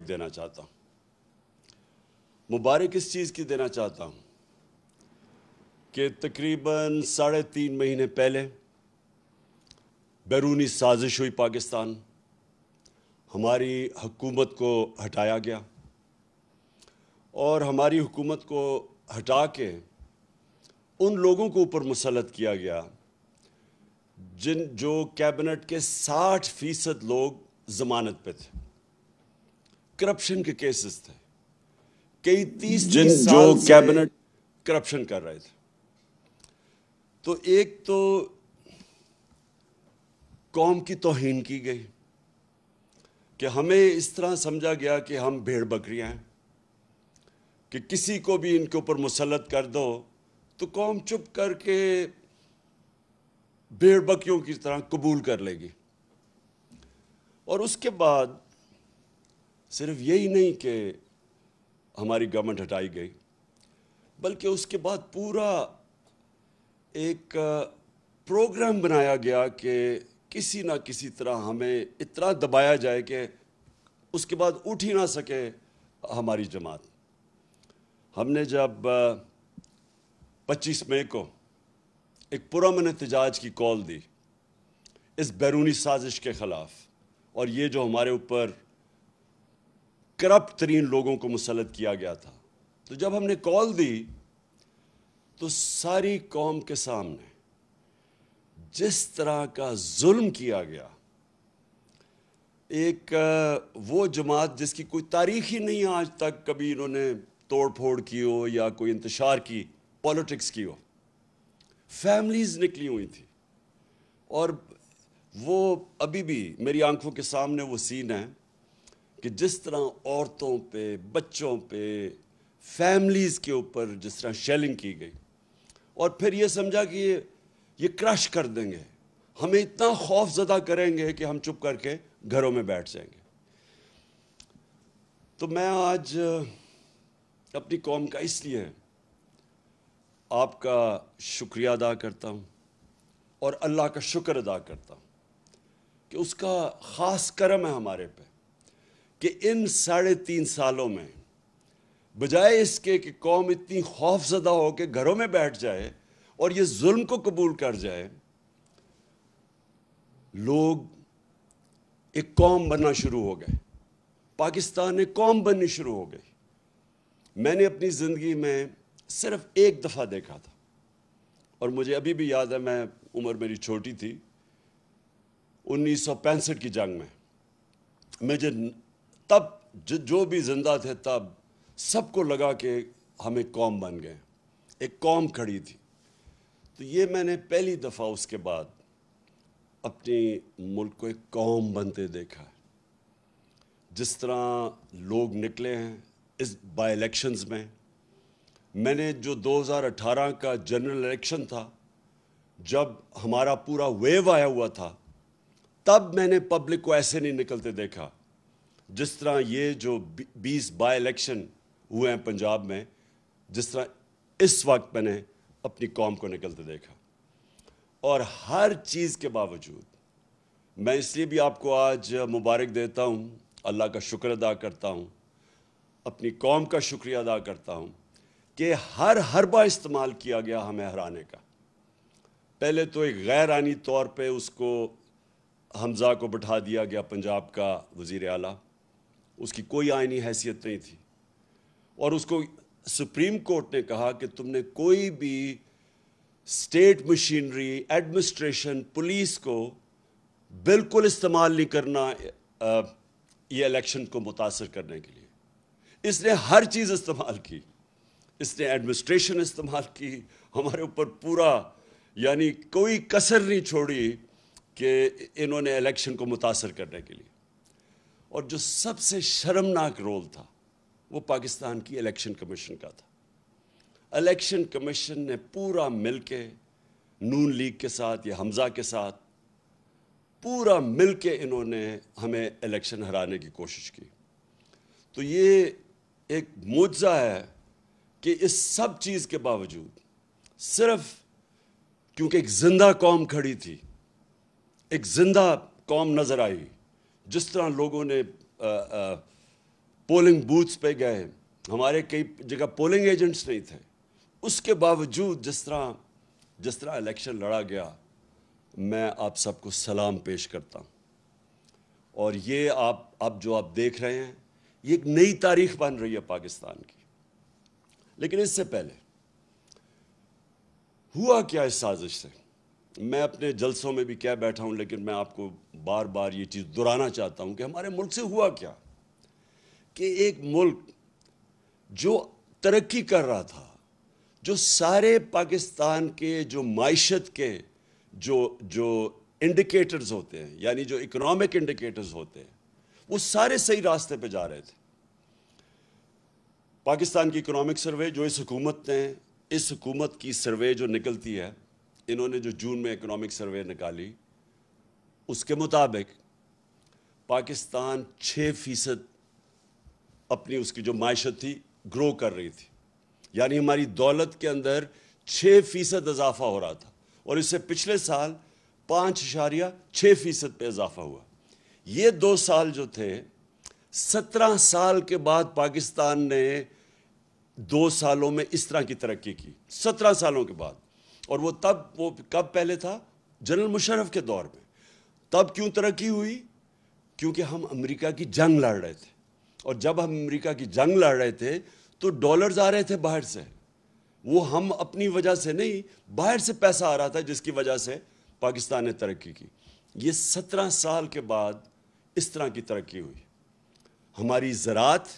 دینا چاہتا ہوں۔ مبارک اس چیز کی دینا چاہتا ہوں کہ تقریباً 3.5 مہینے پہلے بیرونی سازش ہوئی پاکستان، ہماری حکومت کو ہٹایا گیا اور ہماری حکومت کو ہٹا کے ان لوگوں کو اوپر مسلط کیا گیا جو کیبنٹ کے 60% لوگ ضمانت پہ تھے، کرپشن کے کیسز تھے، کئی 30 سال سے کیبنٹ کرپشن کر رہے تھے۔ تو ایک تو قوم کی توہین کی گئی کہ ہمیں اس طرح سمجھا گیا کہ ہم بھیڑ بکریاں ہیں، کہ کسی کو بھی ان کے اوپر مسلط کر دو تو قوم چپ کر کے بھیڑ بکریوں کی طرح قبول کر لے گی۔ اور اس کے بعد صرف یہی نہیں کہ ہماری گورنمنٹ ہٹائی گئی، بلکہ اس کے بعد پورا ایک پروگرام بنایا گیا کہ کسی نہ کسی طرح ہمیں اتنا دبایا جائے کہ اس کے بعد اٹھ ہی نہ سکے ہماری جماعت۔ ہم نے جب 25 مئی کو ایک پرامن احتجاج کی کال دی اس بیرونی سازش کے خلاف، اور یہ جو ہمارے اوپر کرپٹ ترین لوگوں کو مسلط کیا گیا تھا، تو جب ہم نے کال دی تو ساری قوم کے سامنے جس طرح کا ظلم کیا گیا، ایک وہ جماعت جس کی کوئی تاریخ ہی نہیں آج تک کبھی انہوں نے توڑ پھوڑ کی ہو یا کوئی انتشار کی، پالیٹکس کی ہو، فیملیز نکلی ہوئی تھی، اور وہ ابھی بھی میری آنکھوں کے سامنے وہ سین ہے کہ جس طرح عورتوں پہ، بچوں پہ، فیملیز کے اوپر جس طرح شیلنگ کی گئی، اور پھر یہ سمجھا کہ یہ کرش کر دیں گے، ہمیں اتنا خوف زدہ کریں گے کہ ہم چپ کر کے گھروں میں بیٹھ جائیں گے۔ تو میں آج اپنی قوم کا اس لیے آپ کا شکریہ ادا کرتا ہوں اور اللہ کا شکر ادا کرتا ہوں کہ اس کا خاص کرم ہے ہمارے پہ کہ ان 3.5 سالوں میں بجائے اس کے کہ قوم اتنی خوف زدہ ہو کے گھروں میں بیٹھ جائے اور یہ ظلم کو قبول کر جائے، لوگ ایک قوم بننا شروع ہو گئے، پاکستان ایک قوم بننی شروع ہو گئی۔ میں نے اپنی زندگی میں صرف ایک دفعہ دیکھا تھا، اور مجھے ابھی بھی یاد ہے، میں عمر میری چھوٹی تھی، 1965 کی جنگ میں مجھے تب جو بھی زندہ تھے تب سب کو لگا کہ ہم ایک قوم بن گئے، ایک قوم کھڑی تھی۔ تو یہ میں نے پہلی دفعہ اس کے بعد اپنی ملک کو ایک قوم بنتے دیکھا ہے۔ جس طرح لوگ نکلے ہیں اس بائی الیکشنز میں نے جو 2018 کا جنرل الیکشن تھا، جب ہمارا پورا ویو آیا ہوا تھا، تب میں نے پبلک کو ایسے نہیں نکلتے دیکھا جس طرح یہ جو 20 بائی الیکشن ہوئے ہیں پنجاب میں، جس طرح اس وقت میں نے اپنی قوم کو نکلتے دیکھا۔ اور ہر چیز کے باوجود میں اس لیے بھی آپ کو آج مبارک دیتا ہوں، اللہ کا شکر ادا کرتا ہوں، اپنی قوم کا شکریہ ادا کرتا ہوں کہ ہر حربہ استعمال کیا گیا ہمیں ہرانے کا۔ پہلے تو ایک غیر آئینی طور پہ اس کو حمزہ کو بٹھا دیا گیا، پنجاب کا وزیر اعلیٰ، اس کی کوئی آئینی حیثیت نہیں تھی، اور اس کو سپریم کورٹ نے کہا کہ تم نے کوئی بھی اسٹیٹ مشینری، ایڈمنسٹریشن، پولیس کو بالکل استعمال نہیں کرنا یہ الیکشن کو متاثر کرنے کے لیے۔ اس نے ہر چیز استعمال کی، اس نے ایڈمنسٹریشن استعمال کی، ہمارے اوپر پورا یعنی کوئی کسر نہیں چھوڑی کہ انہوں نے الیکشن کو متاثر کرنے کے لیے۔ اور جو سب سے شرمناک رول تھا وہ پاکستان کی الیکشن کمیشن کا تھا۔ الیکشن کمیشن نے پورا مل کے نون لیگ کے ساتھ یا حمزہ کے ساتھ پورا مل کے انہوں نے ہمیں الیکشن ہرانے کی کوشش کی۔ تو یہ ایک معجزہ ہے کہ اس سب چیز کے باوجود صرف کیونکہ ایک زندہ قوم کھڑی تھی، ایک زندہ قوم نظر آئی، جس طرح لوگوں نے پولنگ بوتھس پہ گئے, ہمارے کئی جگہ پولنگ ایجنٹس نہیں تھے, اس کے باوجود جس طرح الیکشن لڑا گیا, میں آپ سب کو سلام پیش کرتا ہوں. اور یہ اب جو آپ دیکھ رہے ہیں, یہ ایک نئی تاریخ بن رہی ہے پاکستان کی. لیکن اس سے پہلے ہوا کیا اس سازش سے؟ میں اپنے جلسوں میں بھی کہہ بیٹھا ہوں, لیکن میں آپ کو بار بار یہ چیز دہرانا چاہتا ہوں کہ ہمارے ملک سے ہوا کیا کہ ایک ملک جو ترقی کر رہا تھا, جو سارے پاکستان کے جو معیشت کے جو انڈیکیٹرز ہوتے ہیں, یعنی جو اکنامک انڈیکیٹرز ہوتے ہیں, وہ سارے صحیح راستے پہ جا رہے تھے. پاکستان کی اکنامک سروے جو اس حکومت کی سروے جو نکلتی ہے, انہوں نے جو جون میں اکنامک سروے نکالی, اس کے مطابق پاکستان 6% اپنی اس کی جو معیشت تھی گرو کر رہی تھی. یعنی ہماری دولت کے اندر 6% اضافہ ہو رہا تھا, اور اس سے پچھلے سال 5.6% پہ اضافہ ہوا. یہ 2 سال جو تھے, 17 سال کے بعد پاکستان نے 2 سالوں میں اس طرح کی ترقی کی, 17 سالوں کے بعد. اور وہ کب پہلے تھا؟ جنرل مشرف کے دور میں. تب کیوں ترقی ہوئی؟ کیونکہ ہم امریکہ کی جنگ لڑ رہے تھے, اور جب ہم امریکہ کی جنگ لڑ رہے تھے تو ڈالرز آ رہے تھے باہر سے. وہ ہم اپنی وجہ سے نہیں, باہر سے پیسہ آ رہا تھا, جس کی وجہ سے پاکستان نے ترقی کی. یہ 17 سال کے بعد اس طرح کی ترقی ہوئی. ہماری زراعت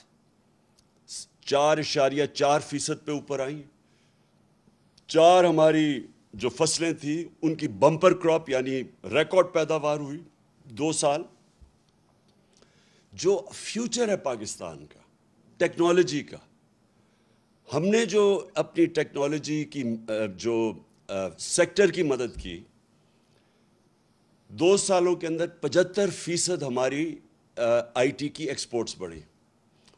4.4% پہ اوپر آئی. 4 ہماری جو فصلیں تھیں ان کی بمپر کراپ یعنی ریکارڈ پیداوار ہوئی 2 سال. جو فیوچر ہے پاکستان کا, ٹیکنالوجی کا, ہم نے جو اپنی ٹیکنالوجی کی جو سیکٹر کی مدد کی, 2 سالوں کے اندر 75% ہماری آئی ٹی کی ایکسپورٹس بڑھی.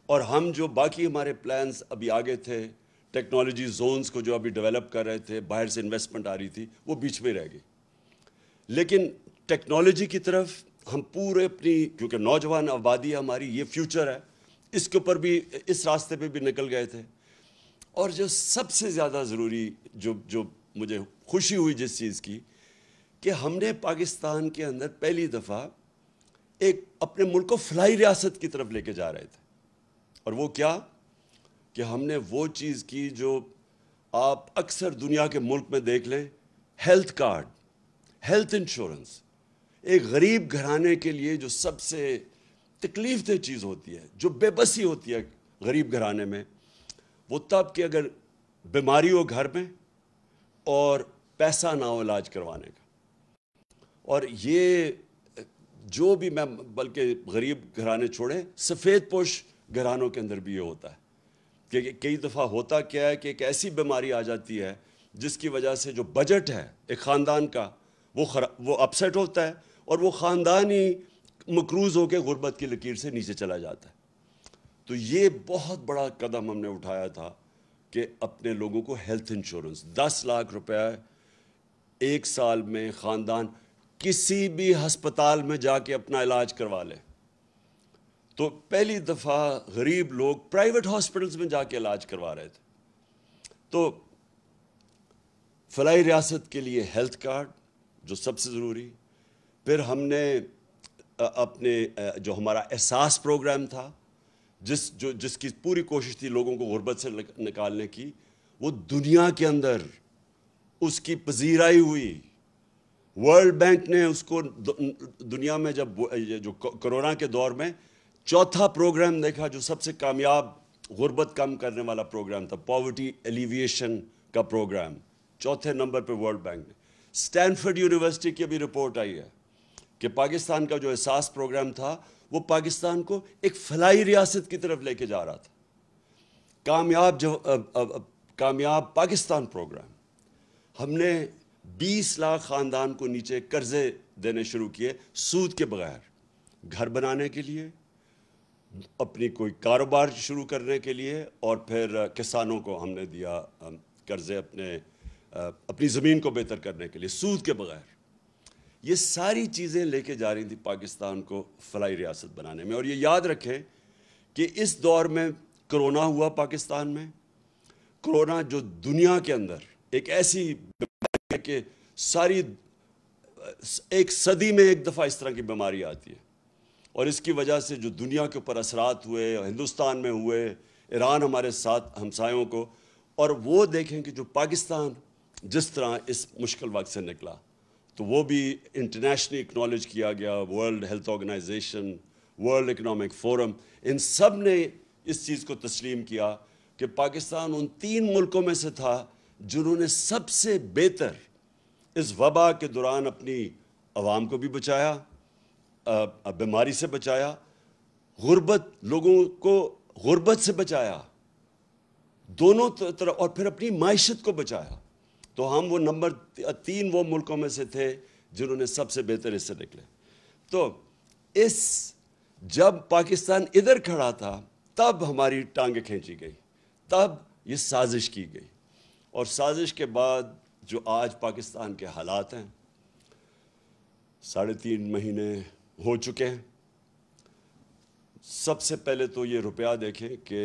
اور ہم جو باقی ہمارے پلانز ابھی آگے تھے, ٹیکنالوجی زونز کو جو ابھی ڈیولپ کر رہے تھے, باہر سے انویسٹمنٹ آ رہی تھی, وہ بیچ میں رہ گئی. لیکن ٹیکنالوجی کی طرف ہم پورے اپنی, کیونکہ نوجوان آبادی ہماری, یہ فیوچر ہے, اس کے اوپر بھی, اس راستے پہ بھی نکل گئے تھے. اور جو سب سے زیادہ ضروری جو مجھے خوشی ہوئی جس چیز کی, کہ ہم نے پاکستان کے اندر پہلی دفعہ ایک اپنے ملک کو فلاحی ریاست کی طرف لے کے جا رہے تھے. اور وہ کیا کہ ہم نے وہ چیز کی جو آپ اکثر دنیا کے ملک میں دیکھ لیں, ہیلتھ کارڈ, ہیلتھ انشورنس. ایک غریب گھرانے کے لیے جو سب سے تکلیف دہ چیز ہوتی ہے, جو بے بسی ہوتی ہے غریب گھرانے میں, وہ تب کہ اگر بیماری ہو گھر میں اور پیسہ نہ ہو علاج کروانے کا. اور یہ جو بھی, میں بلکہ غریب گھرانے چھوڑیں, سفید پوش گھرانوں کے اندر بھی یہ ہوتا ہے کہ کئی دفعہ ہوتا کیا ہے کہ ایک ایسی بیماری آ جاتی ہے جس کی وجہ سے جو بجٹ ہے ایک خاندان کا وہ اپسیٹ ہوتا ہے, اور وہ خاندان ہی مقروض ہو کے غربت کی لکیر سے نیچے چلا جاتا ہے. تو یہ بہت بڑا قدم ہم نے اٹھایا تھا کہ اپنے لوگوں کو ہیلتھ انشورنس 10 لاکھ روپے 1 سال میں خاندان کسی بھی ہسپتال میں جا کے اپنا علاج کروا لے. تو پہلی دفعہ غریب لوگ پرائیویٹ ہاسپٹلز میں جا کے علاج کروا رہے تھے. تو فلاحی ریاست کے لیے ہیلتھ کارڈ جو سب سے ضروری. پھر ہم نے اپنے جو ہمارا احساس پروگرام تھا, جس کی پوری کوشش تھی لوگوں کو غربت سے نکالنے کی, وہ دنیا کے اندر اس کی پذیرائی ہوئی. ورلڈ بینک نے اس کو دنیا میں جب جو کرونا کے دور میں 4تھا پروگرام دیکھا جو سب سے کامیاب غربت کم کرنے والا پروگرام تھا, پاورٹی ایلیویشن کا پروگرام, 4تھے نمبر پہ ورلڈ بینک نے. اسٹینفورڈ یونیورسٹی کی ابھی رپورٹ آئی ہے کہ پاکستان کا جو احساس پروگرام تھا وہ پاکستان کو ایک فلاحی ریاست کی طرف لے کے جا رہا تھا. کامیاب پاکستان پروگرام. ہم نے 20 لاکھ خاندان کو نیچے قرضے دینے شروع کیے سود کے بغیر, گھر بنانے کے لیے, اپنی کوئی کاروبار شروع کرنے کے لیے, اور پھر کسانوں کو ہم نے دیا قرضے اپنی زمین کو بہتر کرنے کے لیے سود کے بغیر. یہ ساری چیزیں لے کے جا رہی تھی پاکستان کو فلاحی ریاست بنانے میں. اور یہ یاد رکھیں کہ اس دور میں کرونا ہوا پاکستان میں. کرونا جو دنیا کے اندر ایک ایسی بیماری ہے کہ ساری ایک صدی میں ایک دفعہ اس طرح کی بیماری آتی ہے, اور اس کی وجہ سے جو دنیا کے اوپر اثرات ہوئے, ہندوستان میں ہوئے, ایران ہمارے ساتھ ہمسایوں کو, اور وہ دیکھیں کہ جو پاکستان جس طرح اس مشکل وقت سے نکلا, تو وہ بھی انٹرنیشنلی اکنالج کیا گیا. World health organisation, world economic forum, ان سب نے اس چیز کو تسلیم کیا کہ پاکستان ان 3 ملکوں میں سے تھا جنہوں نے سب سے بہتر اس وبا کے دوران اپنی عوام کو بھی بچایا, بیماری سے بچایا, لوگوں کو غربت سے بچایا, دونوں طرف, اور پھر اپنی معیشت کو بچایا. تو ہم وہ نمبر 3 وہ ملکوں میں سے تھے جنہوں نے سب سے بہتر اس سے نکلے. تو جب پاکستان ادھر کھڑا تھا تب ہماری ٹانگیں کھینچی گئی, تب یہ سازش کی گئی, اور سازش کے بعد جو آج پاکستان کے حالات ہیں, 3.5 مہینے ہو چکے ہیں. سب سے پہلے تو یہ روپیہ دیکھیں کہ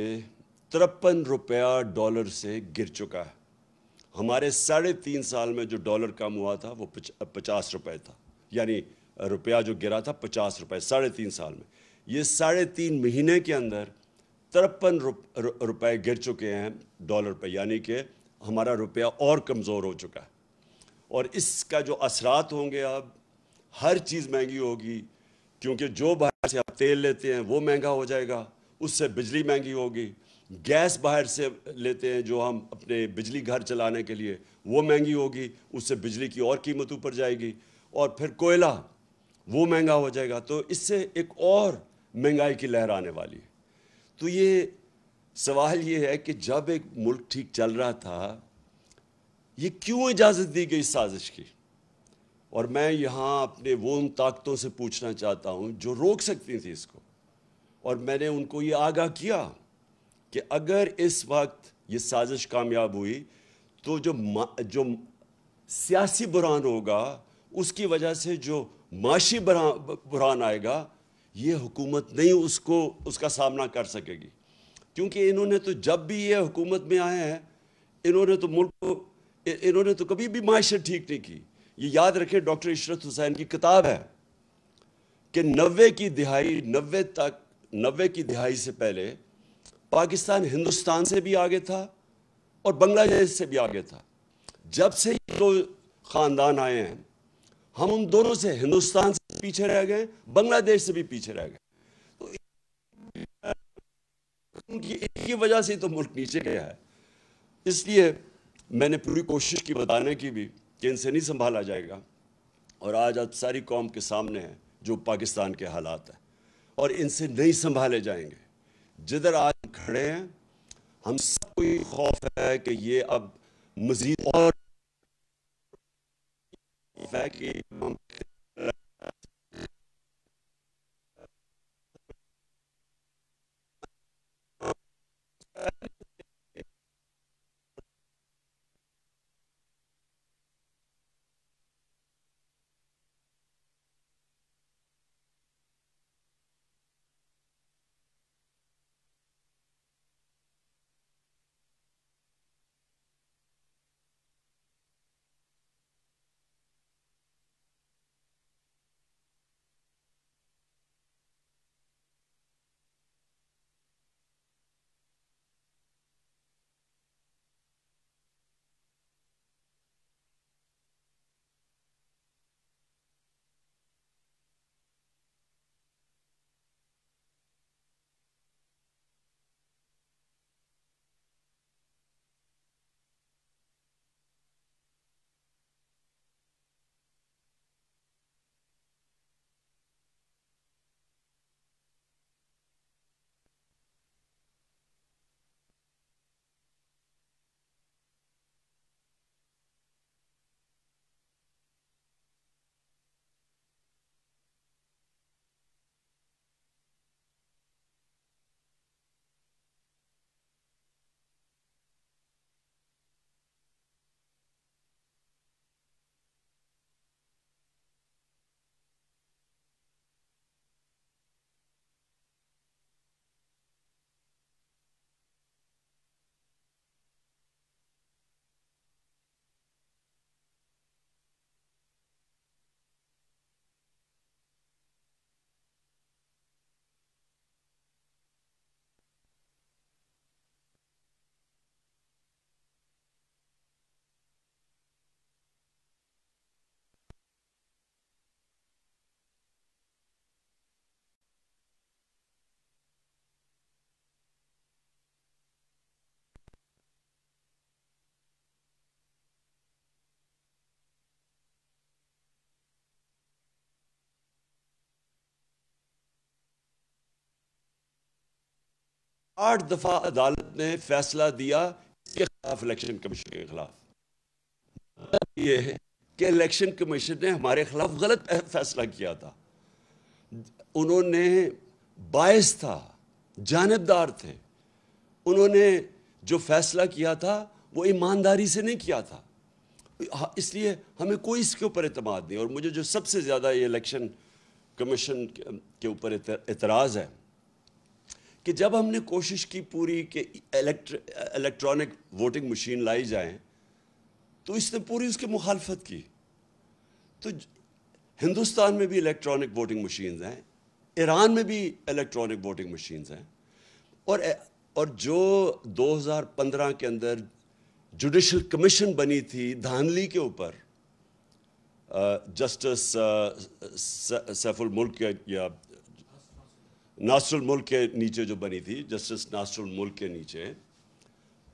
53 روپیہ ڈالر سے گر چکا ہے. ہمارے 3.5 سال میں جو ڈالر کم ہوا تھا وہ 50 روپے تھا, یعنی روپیہ جو گرا تھا 50 روپے 3.5 سال میں. یہ 3.5 مہینے کے اندر 53 روپے گر چکے ہیں ڈالر پہ, یعنی کہ ہمارا روپیہ اور کمزور ہو چکا ہے. اور اس کا جو اثرات ہوں گے, اب ہر چیز مہنگی ہوگی, کیونکہ جو باہر سے آپ تیل لیتے ہیں وہ مہنگا ہو جائے گا, اس سے بجلی مہنگی ہوگی. گیس باہر سے لیتے ہیں جو ہم اپنے بجلی گھر چلانے کے لیے, وہ مہنگی ہوگی, اس سے بجلی کی اور قیمت اوپر جائے گی. اور پھر کوئلہ وہ مہنگا ہو جائے گا, تو اس سے ایک اور مہنگائی کی لہر آنے والی ہے. تو یہ سوال یہ ہے کہ جب ایک ملک ٹھیک چل رہا تھا, یہ کیوں اجازت دی گئی سازش کی؟ اور میں یہاں اپنے وہ ان طاقتوں سے پوچھنا چاہتا ہوں جو روک سکتی تھی اس کو, اور میں نے ان کو یہ آگاہ کیا کہ اگر اس وقت یہ سازش کامیاب ہوئی تو جو سیاسی بحران ہوگا, اس کی وجہ سے جو معاشی بحران آئے گا, یہ حکومت نہیں اس کا سامنا کر سکے گی. کیونکہ انہوں نے تو جب بھی یہ حکومت میں آئے ہیں, انہوں نے تو کبھی بھی معیشت ٹھیک نہیں کی. یہ یاد رکھیں, ڈاکٹر عشرت حسین کی کتاب ہے کہ 90 کی دہائی سے پہلے پاکستان ہندوستان سے بھی آگے تھا اور بنگلہ دیش سے بھی آگے تھا. جب سے یہ 2 خاندان آئے ہیں, ہم ان دونوں سے, ہندوستان سے پیچھے رہ گئے, بنگلہ دیش سے بھی پیچھے رہ گئے. تو ان کی وجہ سے تو ملک نیچے گیا ہے. اس لیے میں نے پوری کوشش کی بتانے کی بھی کہ ان سے نہیں سنبھالا جائے گا, اور آج ساری قوم کے سامنے ہے جو پاکستان کے حالات ہیں, اور ان سے نہیں سنبھالے جائیں گے. جدھر آج کھڑے ہیں, ہم سب کو یہ خوف ہے کہ یہ اب مزید اور ہے کہ ہم 8 دفعہ عدالت نے فیصلہ دیا اس کے خلاف، الیکشن کمیشن کے خلاف. یہ ہے کہ الیکشن کمیشن نے ہمارے خلاف غلط فیصلہ کیا تھا. انہوں نے باعث تھا، جانبدار تھے. انہوں نے جو فیصلہ کیا تھا وہ ایمانداری سے نہیں کیا تھا. اس لیے ہمیں کوئی اس کے اوپر اعتماد نہیں. اور مجھے جو سب سے زیادہ یہ الیکشن کمیشن کے اوپر اعتراض ہے کہ جب ہم نے کوشش کی پوری کہ الیکٹرانک ووٹنگ مشین لائی جائیں تو اس نے پوری اس کی مخالفت کی. تو ہندوستان میں بھی الیکٹرانک ووٹنگ مشینز ہیں، ایران میں بھی الیکٹرانک ووٹنگ مشینز ہیں، اور جو 2015 کے اندر جوڈیشل کمیشن بنی تھی دھاندلی کے اوپر، جسٹس سیف الملک یا ناصر الملک کے نیچے جو بنی تھی، جسٹس ناصر الملک کے نیچے،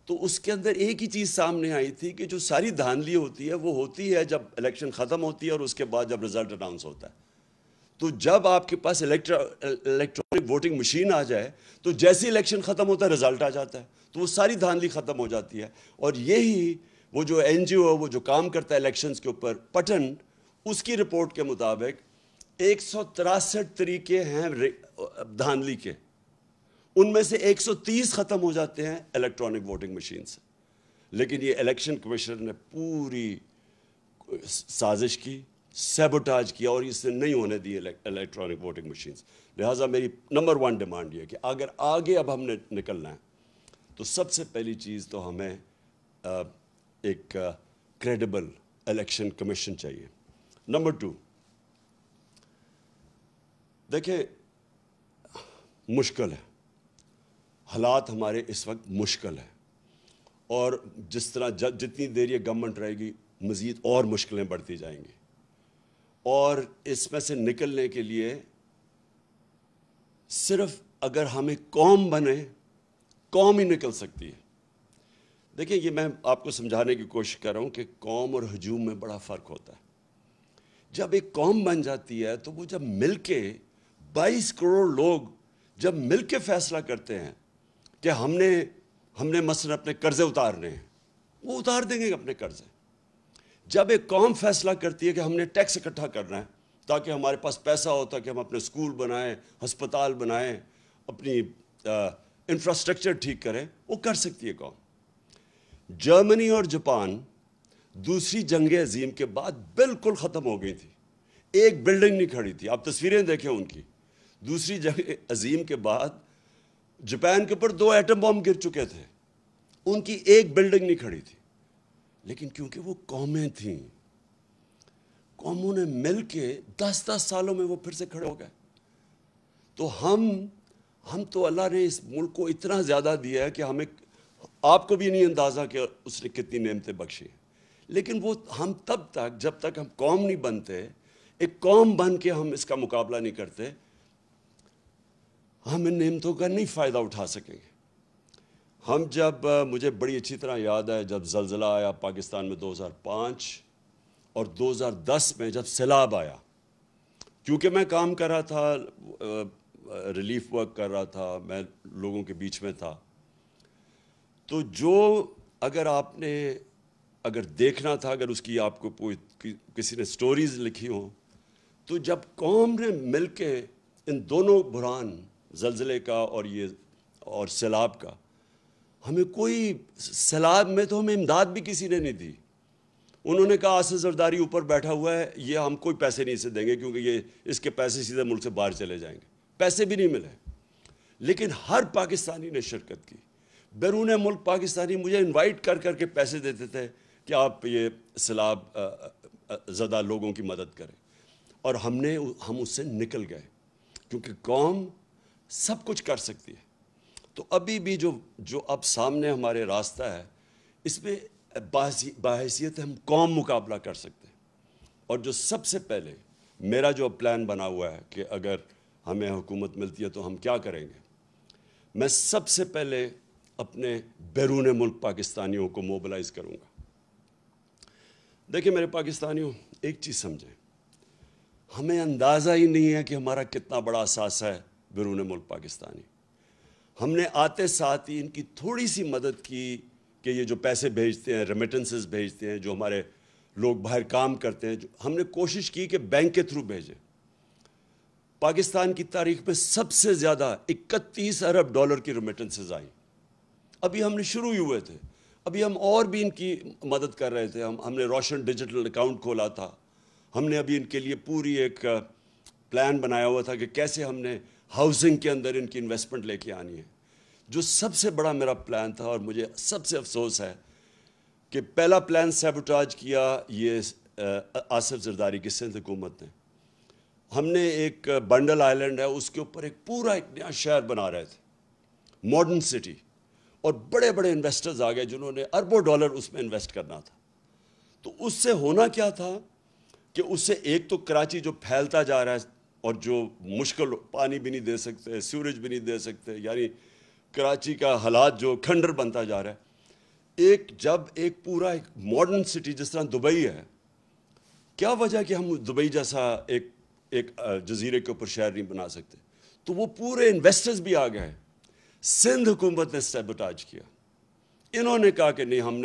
تو اس کے اندر ایک ہی چیز سامنے آئی تھی کہ جو ساری دھاندلی ہوتی ہے وہ ہوتی ہے جب الیکشن ختم ہوتی ہے اور اس کے بعد جب رزلٹ اناؤنس ہوتا ہے. تو جب آپ کے پاس الیکٹرانک ووٹنگ مشین آ جائے تو جیسے الیکشن ختم ہوتا ہے رزلٹ آ جاتا ہے، تو وہ ساری دھاندلی ختم ہو جاتی ہے. اور یہی وہ جو این جی او وہ جو کام کرتا ہے الیکشنز کے اوپر، پٹن، اس کی رپورٹ کے مطابق 163 طریقے ہیں دھاندلی کے، ان میں سے 130 ختم ہو جاتے ہیں الیکٹرانک ووٹنگ مشین سے. لیکن یہ الیکشن کمیشن نے پوری سازش کی، سیبوٹاج کیا، اور اس نے نہیں ہونے دی الیکٹرانک ووٹنگ مشینز. لہٰذا میری نمبر 1 ڈیمانڈ یہ کہ اگر آگے اب ہم نے نکلنا ہے تو سب سے پہلی چیز تو ہمیں ایک کریڈیبل الیکشن کمیشن چاہیے. نمبر 2، دیکھیں مشکل ہے، حالات ہمارے اس وقت مشکل ہیں، اور جس طرح جتنی دیر یہ گورنمنٹ رہے گی مزید اور مشکلیں بڑھتی جائیں گی. اور اس میں سے نکلنے کے لیے صرف اگر ہمیں قوم بنے، قوم ہی نکل سکتی ہے. دیکھیں یہ میں آپ کو سمجھانے کی کوشش کر رہا ہوں کہ قوم اور ہجوم میں بڑا فرق ہوتا ہے. جب ایک قوم بن جاتی ہے تو وہ جب مل کے 22 کروڑ لوگ جب مل کے فیصلہ کرتے ہیں کہ ہم نے مثلا اپنے قرضے اتارنے ہیں، وہ اتار دیں گے اپنے قرضے. جب ایک قوم فیصلہ کرتی ہے کہ ہم نے ٹیکس اکٹھا کرنا ہے تاکہ ہمارے پاس پیسہ ہوتا کہ ہم اپنے اسکول بنائیں، ہسپتال بنائیں، اپنی انفراسٹرکچر ٹھیک کریں، وہ کر سکتی ہے قوم. جرمنی اور جاپان دوسری جنگ عظیم کے بعد بالکل ختم ہو گئی تھی، ایک بلڈنگ نہیں کھڑی تھی. آپ تصویریں دیکھیں ان کی. دوسری جنگ عظیم کے بعد جاپان کے اوپر 2 ایٹم بم گر چکے تھے، ان کی ایک بلڈنگ نہیں کھڑی تھی. لیکن کیونکہ وہ قومیں تھیں، قوموں نے مل کے 10 سالوں میں وہ پھر سے کھڑے ہو گئے. تو ہم تو اللہ نے اس ملک کو اتنا زیادہ دیا ہے کہ ہمیں، آپ کو بھی نہیں اندازہ کہ اس نے کتنی نعمتیں بخشی. لیکن وہ ہم تب تک، جب تک ہم قوم نہیں بنتے، ایک قوم بن کے ہم اس کا مقابلہ نہیں کرتے، ہم ان نعمتوں کا نہیں فائدہ اٹھا سکیں گے. ہم جب، مجھے بڑی اچھی طرح یاد ہے جب زلزلہ آیا پاکستان میں 2005 اور 2010 میں جب سیلاب آیا، کیونکہ میں کام کر رہا تھا، ریلیف ورک کر رہا تھا، میں لوگوں کے بیچ میں تھا. تو اگر آپ نے دیکھنا تھا، اگر اس کی آپ کو کسی نے سٹوریز لکھی ہوں، تو جب قوم نے مل کے ان دونوں بحران، زلزلے کا اور سیلاب کا، ہمیں کوئی، سیلاب میں تو ہمیں امداد بھی کسی نے نہیں دی. انہوں نے کہا آصف زرداری اوپر بیٹھا ہوا ہے، یہ ہم کوئی پیسے نہیں سے دیں گے کیونکہ اس کے پیسے سیدھے ملک سے باہر چلے جائیں گے. پیسے بھی نہیں ملے. لیکن ہر پاکستانی نے شرکت کی. بیرون ملک پاکستانی مجھے انوائٹ کر کے پیسے دیتے تھے کہ آپ یہ سیلاب زدہ لوگوں کی مدد کریں. اور ہم اس سے نکل گئے کیونکہ قوم سب کچھ کر سکتی ہے. تو ابھی بھی جو اب سامنے ہمارے راستہ ہے، اس میں باحیثیت ہم قوم مقابلہ کر سکتے ہیں. اور جو سب سے پہلے میرا جو پلان بنا ہوا ہے کہ اگر ہمیں حکومت ملتی ہے تو ہم کیا کریں گے، میں سب سے پہلے اپنے بیرون ملک پاکستانیوں کو موبلائز کروں گا. دیکھیں میرے پاکستانیوں، ایک چیز سمجھیں، ہمیں اندازہ ہی نہیں ہے کہ ہمارا کتنا بڑا اثاثہ ہے بیرون ملک پاکستانی. ہم نے آتے ساتھ ہی ان کی تھوڑی سی مدد کی کہ یہ جو پیسے بھیجتے ہیں، ریمیٹنسز بھیجتے ہیں، جو ہمارے لوگ باہر کام کرتے ہیں، ہم نے کوشش کی کہ بینک کے تھرو بھیجیں۔ پاکستان کی تاریخ میں سب سے زیادہ 31 ارب ڈالر کی ریمیٹنسز آئیں۔ ابھی ہم نے شروع ہی ہوئے تھے، ابھی ہم اور بھی ان کی مدد کر رہے تھے۔ ہم نے روشن ڈیجیٹل اکاؤنٹ کھولا تھا، ہم نے ابھی ان کے لیے پوری ایک پلان بنایا ہوا تھا کہ کیسے ہم نے ہاؤسنگ کے اندر ان کی انویسٹمنٹ لے کے آنی ہے۔ جو سب سے بڑا میرا پلان تھا، اور مجھے سب سے افسوس ہے کہ پہلا پلان سیبوٹاج کیا یہ آصف زرداری کی سندھ حکومت نے۔ ہم نے ایک بنڈل آئلینڈ ہے، اس کے اوپر ایک پورا ایک نیا شہر بنا رہے تھے، ماڈرن سٹی، اور بڑے بڑے انویسٹرز آ گئے جنہوں نے اربوں ڈالر اس میں انویسٹ کرنا تھا۔ تو اس سے ہونا کیا تھا کہ اس سے ایک تو کراچی جو پھیلتا جا رہا ہے اور جو مشکل، پانی بھی نہیں دے سکتے، سیوریج بھی نہیں دے سکتے، یعنی کراچی کا حالات جو کھنڈر بنتا جا رہا ہے، جب ایک پورا ایک ماڈرن سٹی جس طرح دبئی ہے، کیا وجہ کہ ہم دبئی جیسا ایک جزیرے کے اوپر شہر نہیں بنا سکتے؟ تو وہ پورے انویسٹرز بھی آ گئے۔ سندھ حکومت نے سیبوٹاج کیا، انہوں نے کہا کہ نہیں، ہم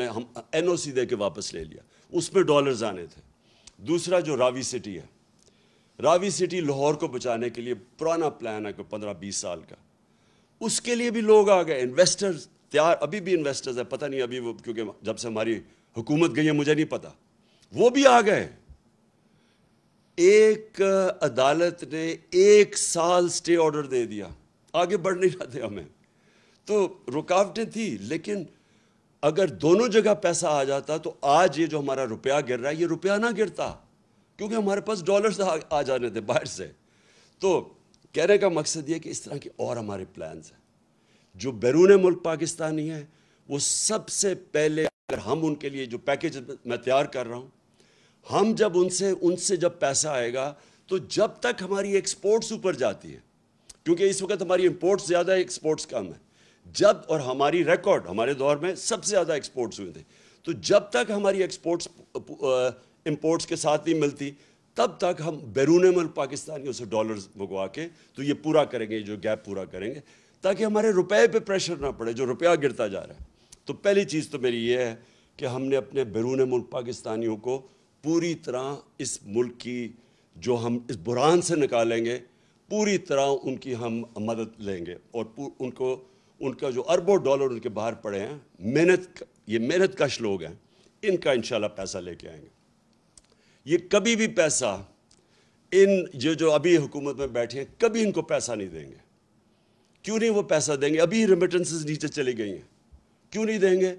این او سی دے کے واپس لے لیا، اس میں ڈالرز آنے تھے۔ دوسرا جو راوی سٹی ہے، راوی سٹی لاہور کو بچانے کے لیے پرانا پلان ہے کہ 15-20 سال کا، اس کے لیے بھی لوگ آ گئے، انویسٹرز تیار، ابھی بھی انویسٹرز ہیں، پتہ نہیں ابھی وہ، کیونکہ جب سے ہماری حکومت گئی ہے مجھے نہیں پتہ، وہ بھی آ گئے۔ ایک عدالت نے 1 سال سٹے آرڈر دے دیا، آگے بڑھ نہیں رہے تھے ہمیں، تو رکاوٹیں تھی، لیکن اگر دونوں جگہ پیسہ آ جاتا تو آج یہ جو ہمارا روپیہ گر رہا ہے، یہ روپیہ نہ گرتا، کیونکہ ہمارے پاس ڈالرز آ جانے تھے باہر سے۔ تو کہنے کا مقصد یہ کہ اس طرح کے اور ہمارے پلانز ہیں جو بیرون ملک پاکستانی ہیں، وہ سب سے پہلے اگر ہم ان کے لیے جو پیکیج میں تیار کر رہا ہوں، ہم جب ان سے جب پیسہ آئے گا تو جب تک ہماری ایکسپورٹس اوپر جاتی ہے، کیونکہ اس وقت ہماری امپورٹس زیادہ ہے، ایکسپورٹس کم ہے، اور ہماری ریکارڈ ہمارے دور میں سب سے زیادہ ایکسپورٹس ہوئے تھے، تو جب تک ہماری ایکسپورٹس امپورٹس کے ساتھ نہیں ملتی، تب تک ہم بیرون ملک پاکستانیوں سے ڈالرز منگوا کے تو یہ پورا کریں گے، جو گیپ پورا کریں گے، تاکہ ہمارے روپے پہ پریشر نہ پڑے جو روپیہ گرتا جا رہا ہے۔ تو پہلی چیز تو میری یہ ہے کہ ہم نے اپنے بیرون ملک پاکستانیوں کو پوری طرح اس ملک کی جو ہم اس بحران سے نکالیں گے، پوری طرح ان کی ہم مدد لیں گے، اور ان کا جو اربوں ڈالر ان کے باہر پڑے ہیں، یہ محنت کش لوگ ہیں، ان کا انشاءاللہ پیسہ لے کے آئیں گے۔ یہ کبھی بھی پیسہ جو ابھی حکومت میں بیٹھے ہیں، کبھی ان کو پیسہ نہیں دیں گے۔ کیوں نہیں وہ پیسہ دیں گے؟ ابھی ریمیٹنسز نیچے چلی گئی ہیں، کیوں نہیں دیں گے؟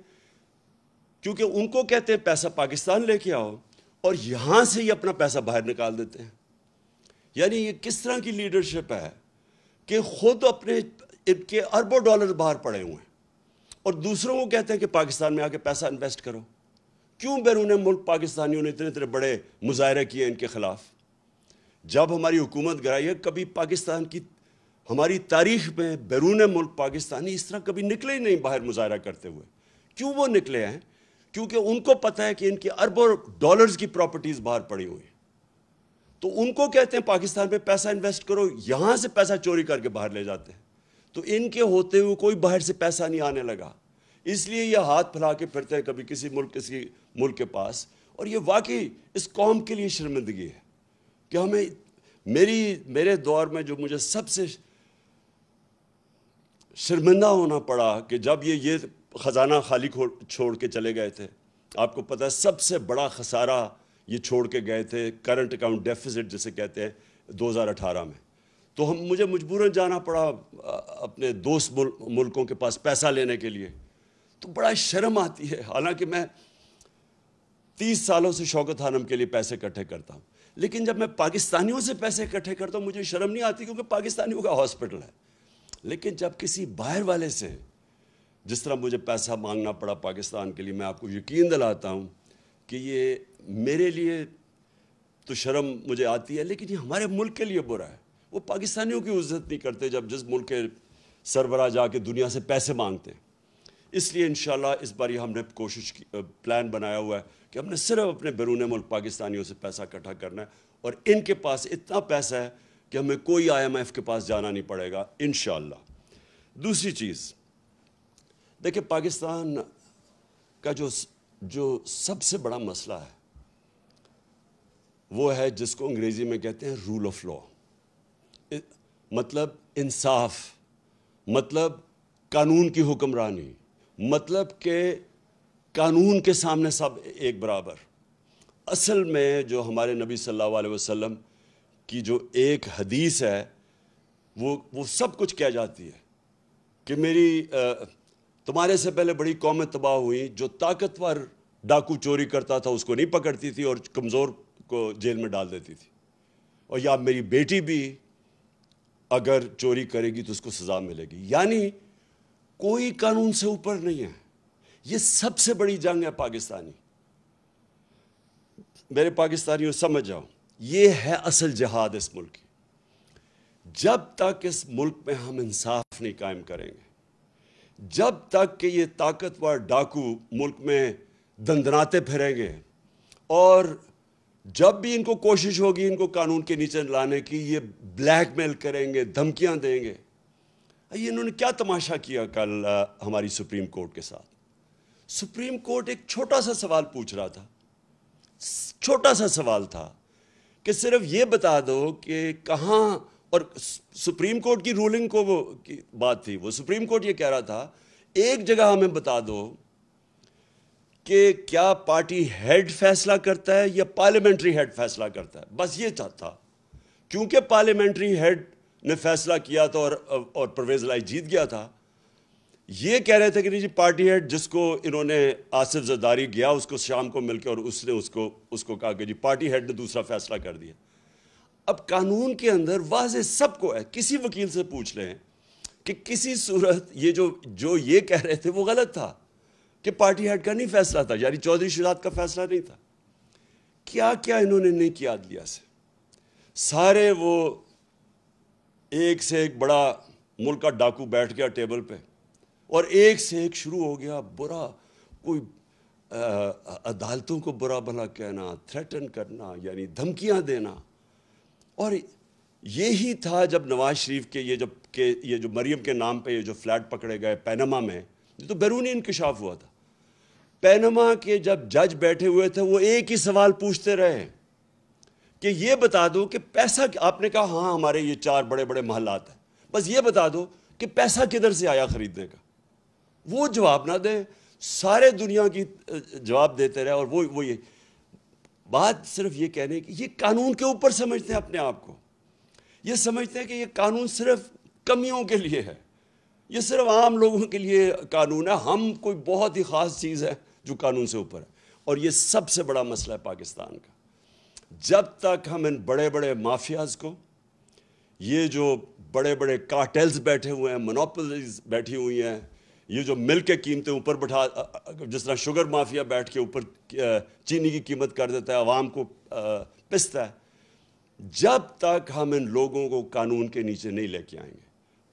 کیونکہ ان کو کہتے ہیں پیسہ پاکستان لے کے آؤ، اور یہاں سے ہی اپنا پیسہ باہر نکال دیتے ہیں۔ یعنی یہ کس طرح کی لیڈرشپ ہے کہ خود اپنے ان کے اربوں ڈالر باہر پڑے ہوئے ہیں، اور دوسروں کو کہتے ہیں کہ پاکستان میں آ کے پیسہ انویسٹ کرو۔ کیوں بیرون ملک پاکستانیوں نے اتنے بڑے مظاہرے کیے ان کے خلاف؟ جب ہماری حکومت گرائی ہے، کبھی پاکستان کی ہماری تاریخ میں بیرون ملک پاکستانی اس طرح کبھی نکلے ہی نہیں باہر مظاہرہ کرتے ہوئے۔ کیوں وہ نکلے ہیں؟ کیونکہ ان کو پتہ ہے کہ ان کی اربوں ڈالرز کی پراپرٹیز باہر پڑی ہوئی ہیں، تو ان کو کہتے ہیں پاکستان میں پیسہ انویسٹ کرو، یہاں سے پیسہ چوری کر کے باہر لے جاتے ہیں۔ تو ان کے ہوتے ہوئے کوئی باہر سے پیسہ نہیں آنے لگا، اس لیے یہ ہاتھ پھیلا کے پھرتے ہیں کبھی کسی ملک کے پاس، اور یہ واقعی اس قوم کے لیے شرمندگی ہے کہ ہمیں میرے دور میں جو مجھے سب سے شرمندہ ہونا پڑا کہ جب یہ خزانہ خالی چھوڑ کے چلے گئے تھے۔ آپ کو پتہ ہے سب سے بڑا خسارہ یہ چھوڑ کے گئے تھے، کرنٹ اکاؤنٹ ڈیفیسٹ جسے کہتے ہیں، 2018 میں۔ تو مجھے مجبوراً جانا پڑا اپنے دوست ملکوں کے پاس پیسہ لینے کے لیے، تو بڑا شرم آتی ہے، حالانکہ میں 30 سالوں سے شوکت خانم کے لیے پیسے اکٹھے کرتا ہوں، لیکن جب میں پاکستانیوں سے پیسے اکٹھے کرتا ہوں مجھے شرم نہیں آتی، کیونکہ پاکستانیوں کا ہاسپٹل ہے۔ لیکن جب کسی باہر والے سے جس طرح مجھے پیسہ مانگنا پڑا پاکستان کے لیے، میں آپ کو یقین دلاتا ہوں کہ یہ میرے لیے تو شرم مجھے آتی ہے، لیکن یہ ہمارے ملک کے لیے برا ہے۔ وہ پاکستانیوں کی عزت نہیں کرتے جس ملک کے سربراہ جا کے دنیا سے پیسے مانگتے ہیں۔ اس لیے انشاءاللہ اس بار ہم نے پلان بنایا ہوا ہے کہ ہم نے صرف اپنے بیرون ملک پاکستانیوں سے پیسہ اکٹھا کرنا ہے، اور ان کے پاس اتنا پیسہ ہے کہ ہمیں کوئی IMF کے پاس جانا نہیں پڑے گا انشاءاللہ۔ دوسری چیز دیکھیں، پاکستان کا جو سب سے بڑا مسئلہ ہے وہ ہے جس کو انگریزی میں کہتے ہیں رول آف لا، مطلب انصاف، مطلب قانون کی حکمرانی، مطلب کہ قانون کے سامنے سب ایک برابر۔ اصل میں جو ہمارے نبی صلی اللہ علیہ وسلم کی جو ایک حدیث ہے وہ سب کچھ کہہ جاتی ہے کہ تمہارے سے پہلے بڑی قومیں تباہ ہوئیں، جو طاقتور ڈاکو چوری کرتا تھا اس کو نہیں پکڑتی تھی اور کمزور کو جیل میں ڈال دیتی تھی، اور یا میری بیٹی بھی اگر چوری کرے گی تو اس کو سزا ملے گی۔ یعنی کوئی قانون سے اوپر نہیں ہے۔ یہ سب سے بڑی جنگ ہے پاکستانی۔ میرے پاکستانیوں سمجھ جاؤ، یہ ہے اصل جہاد اس ملک کی۔ جب تک اس ملک میں ہم انصاف نہیں قائم کریں گے، جب تک کہ یہ طاقتور ڈاکو ملک میں دندناتے پھریں گے، اور جب بھی ان کو کوشش ہوگی ان کو قانون کے نیچے لانے کی، یہ بلیک میل کریں گے، دھمکیاں دیں گے۔ یہ انہوں نے کیا تماشا کیا کل ہماری سپریم کورٹ کے ساتھ؟ سپریم کورٹ ایک چھوٹا سا سوال پوچھ رہا تھا، چھوٹا سا سوال تھا کہ صرف یہ بتا دو کہ کہاں، اور سپریم کورٹ کی رولنگ کو وہ بات تھی، وہ سپریم کورٹ یہ کہہ رہا تھا ایک جگہ ہمیں بتا دو کہ کیا پارٹی ہیڈ فیصلہ کرتا ہے یا پارلیمنٹری ہیڈ فیصلہ کرتا ہے، بس یہ تھا۔ کیونکہ پارلیمنٹری ہیڈ نے فیصلہ کیا تھا اور پرویز الہی جیت گیا تھا، یہ کہہ رہے تھے کہ نہیں جی پارٹی ہیڈ جس کو انہوں نے آصف زرداری گیا اس کو شام کو مل کے، اور اس نے اس کو کہا کہ جی پارٹی ہیڈ نے دوسرا فیصلہ کر دیا۔ اب قانون کے اندر واضح سب کو ہے، کسی وکیل سے پوچھ لیں کہ کسی صورت یہ جو یہ کہہ رہے تھے وہ غلط تھا کہ پارٹی ہیڈ کا نہیں فیصلہ تھا، یعنی چودھری شہزاد کا فیصلہ نہیں تھا۔ کیا کیا انہوں نے نہیں کیا عدلیہ سے، سارے وہ ایک سے ایک بڑا ملک کا ڈاکو بیٹھ گیا ٹیبل پہ، اور ایک سے ایک شروع ہو گیا برا، کوئی عدالتوں کو برا بھلا کہنا، تھریٹن کرنا، یعنی دھمکیاں دینا۔ اور یہی تھا جب نواز شریف کے یہ جو مریم کے نام پہ یہ جو فلیٹ پکڑے گئے پینما میں، یہ تو بیرونی انکشاف ہوا تھا۔ پینما کے جب جج بیٹھے ہوئے تھے وہ ایک ہی سوال پوچھتے رہے کہ یہ بتا دو کہ پیسہ، آپ نے کہا ہاں ہمارے یہ 4 بڑے بڑے محلات ہیں، بس یہ بتا دو کہ پیسہ کدھر سے آیا خریدنے کا۔ وہ جواب نہ دیں، سارے دنیا کی جواب دیتے رہے، اور وہ یہ بات صرف یہ کہنے کہ یہ قانون کے اوپر سمجھتے ہیں اپنے آپ کو، یہ سمجھتے ہیں کہ یہ قانون صرف کمیوں کے لیے ہے، یہ صرف عام لوگوں کے لیے قانون ہے، ہم کوئی بہت ہی خاص چیز ہے جو قانون سے اوپر ہے۔ اور یہ سب سے بڑا مسئلہ ہے پاکستان کا۔ جب تک ہم ان بڑے بڑے مافیاز کو، یہ جو بڑے بڑے کارٹیلز بیٹھے ہوئے ہیں، مونوپولیز بیٹھی ہوئی ہیں، یہ جو مل کے قیمتیں اوپر بٹھا، جس طرح شوگر مافیا بیٹھ کے اوپر چینی کی قیمت کر دیتا ہے، عوام کو پستا ہے، جب تک ہم ان لوگوں کو قانون کے نیچے نہیں لے کے آئیں گے